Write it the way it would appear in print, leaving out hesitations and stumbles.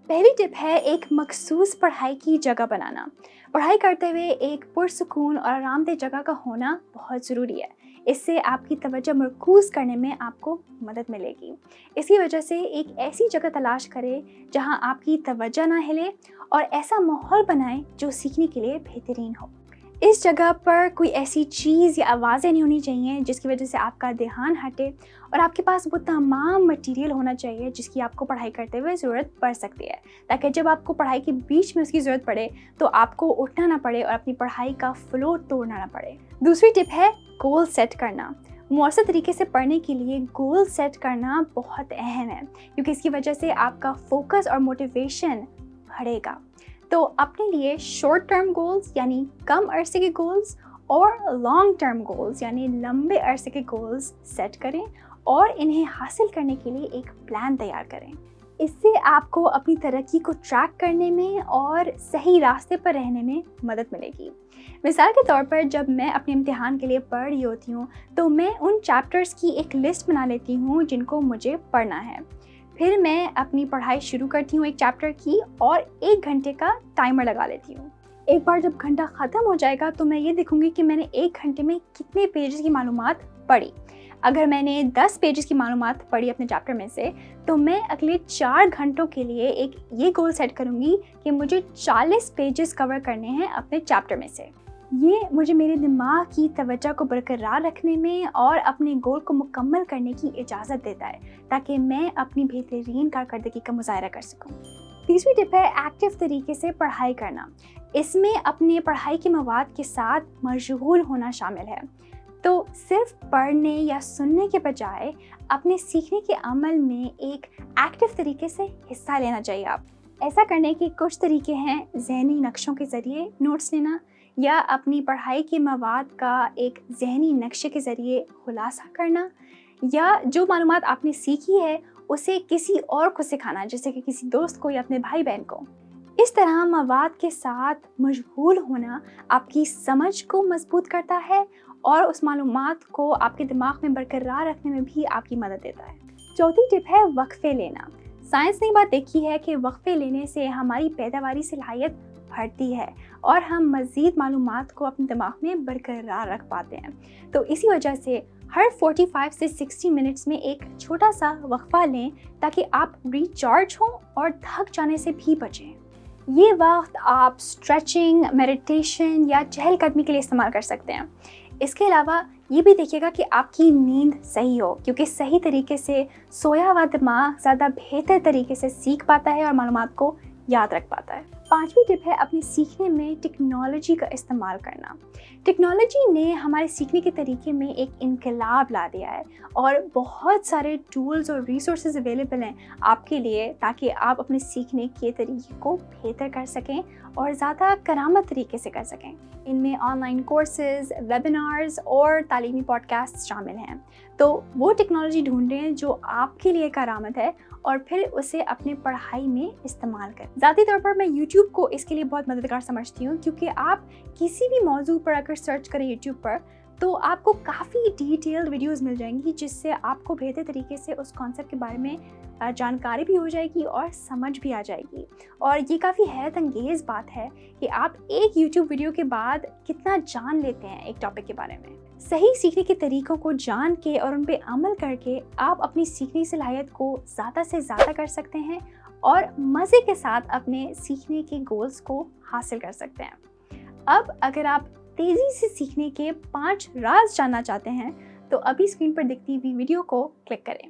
पहली टिप है एक मखसूस पढ़ाई की जगह बनाना। पढ़ाई करते हुए एक पुरसुकून और आरामदेह जगह का होना बहुत ज़रूरी है। इससे आपकी तवज्जो मरकूज़ करने में आपको मदद मिलेगी। इसी वजह से एक ऐसी जगह तलाश करें जहां आपकी तवज्जो ना हिले और ऐसा माहौल बनाएं जो सीखने के लिए बेहतरीन हो। इस जगह पर कोई ऐसी चीज़ या आवाज़ें नहीं होनी चाहिए जिसकी वजह से आपका ध्यान हटे, और आपके पास वो तमाम मटेरियल होना चाहिए जिसकी आपको पढ़ाई करते हुए ज़रूरत पड़ सकती है, ताकि जब आपको पढ़ाई के बीच में उसकी ज़रूरत पड़े तो आपको उठना ना पड़े और अपनी पढ़ाई का फ़्लो तोड़ना ना पड़े। दूसरी टिप है गोल सेट करना। मौसर तरीके से पढ़ने के लिए गोल सेट करना बहुत अहम है, क्योंकि इसकी वजह से आपका फोकस और मोटिवेशन बढ़ेगा। तो अपने लिए शॉर्ट टर्म गोल्स यानी कम अरसे के गोल्स और लॉन्ग टर्म गोल्स यानी लंबे अरसे के गोल्स सेट करें और इन्हें हासिल करने के लिए एक प्लान तैयार करें। इससे आपको अपनी तरक्की को ट्रैक करने में और सही रास्ते पर रहने में मदद मिलेगी। मिसाल के तौर पर जब मैं अपने इम्तिहान के लिए पढ़ रही होती हूँ तो मैं उन चैप्टर्स की एक लिस्ट बना लेती हूँ जिनको मुझे पढ़ना है। फिर मैं अपनी पढ़ाई शुरू करती हूँ एक चैप्टर की और 1 घंटे का टाइमर लगा लेती हूँ। एक बार जब घंटा ख़त्म हो जाएगा तो मैं ये देखूँगी कि मैंने 1 घंटे में कितने पेजेस की मालूमात पढ़ी। अगर मैंने 10 पेजेस की मालूमात पढ़ी अपने चैप्टर में से, तो मैं अगले 4 घंटों के लिए एक ये गोल सेट करूँगी कि मुझे 40 पेजेस कवर करने हैं अपने चैप्टर में से। ये मुझे मेरे दिमाग की तवज्जो को बरकरार रखने में और अपने गोल को मुकम्मल करने की इजाज़त देता है, ताकि मैं अपनी बेहतरीन कारकर्दगी का मुज़ाहरा कर सकूं। तीसरी टिप है एक्टिव तरीके से पढ़ाई करना। इसमें अपने पढ़ाई के मवाद के साथ मशगूल होना शामिल है। तो सिर्फ पढ़ने या सुनने के बजाय अपने सीखने के अमल में एक एक्टिव तरीके से हिस्सा लेना चाहिए। आप ऐसा करने के कुछ तरीके हैं: ज़हनी नक्शों के ज़रिए नोट्स लेना, या अपनी पढ़ाई के मवाद का एक ज़हनी नक्शे के ज़रिए खुलासा करना, या जो मालूमात आपने सीखी है उसे किसी और को सिखाना, जैसे कि किसी दोस्त को या अपने भाई बहन को। इस तरह मवाद के साथ मशगूल होना आपकी समझ को मजबूत करता है और उस मालूमात को आपके दिमाग में बरकरार रखने में भी आपकी मदद देता है। चौथी टिप है वक्फे लेना। साइंस ने बात देखी है कि वक्फे लेने से हमारी पैदावारी सलाहियत बढ़ती है और हम मज़ीद मालूमात को अपने दिमाग में बरकरार रख पाते हैं। तो इसी वजह से हर 45 से 60 मिनट्स में एक छोटा सा वक्फा लें, ताकि आप रिचार्ज हों और थक जाने से भी बचें। ये वक्त आप स्ट्रेचिंग, मेडिटेशन या चहलकदमी के लिए इस्तेमाल कर सकते हैं। इसके अलावा ये भी देखिएगा कि आपकी नींद सही हो, क्योंकि सही तरीके से सोया हुआ दिमाग ज़्यादा बेहतर तरीके से सीख पाता है और मालूमात को याद रख पाता है। पांचवी टिप है अपने सीखने में टेक्नोलॉजी का इस्तेमाल करना। टेक्नोलॉजी ने हमारे सीखने के तरीके में एक इनकलाब ला दिया है और बहुत सारे टूल्स और रिसोर्सेज अवेलेबल हैं आपके लिए, ताकि आप अपने सीखने के तरीके को बेहतर कर सकें और ज़्यादा करामत तरीके से कर सकें। इनमें ऑनलाइन कोर्सेज, वेबिनार्स और तालीमी पॉडकास्ट शामिल हैं। तो वो टेक्नोलॉजी ढूंढें जो आपके लिए करामत है और फिर उसे अपने पढ़ाई में इस्तेमाल करें। ज़ाती तौर पर मैं YouTube को इसके लिए बहुत मददगार समझती हूँ, क्योंकि आप किसी भी मौजू पर अगर सर्च करें YouTube पर तो आपको काफ़ी डिटेल्ड वीडियोस मिल जाएंगी, जिससे आपको बेहतर तरीके से उस कॉन्सेप्ट के बारे में जानकारी भी हो जाएगी और समझ भी आ जाएगी। और ये काफ़ी हैरत अंगेज़ बात है कि आप एक YouTube वीडियो के बाद कितना जान लेते हैं एक टॉपिक के बारे में। सही सीखने के तरीकों को जान के और उन पे अमल करके आप अपनी सीखने की सलाहियत को ज़्यादा से ज़्यादा कर सकते हैं और मज़े के साथ अपने सीखने के गोल्स को हासिल कर सकते हैं। अब अगर आप तेज़ी से सीखने के 5 राज जानना चाहते हैं तो अभी स्क्रीन पर दिखती हुई वीडियो को क्लिक करें।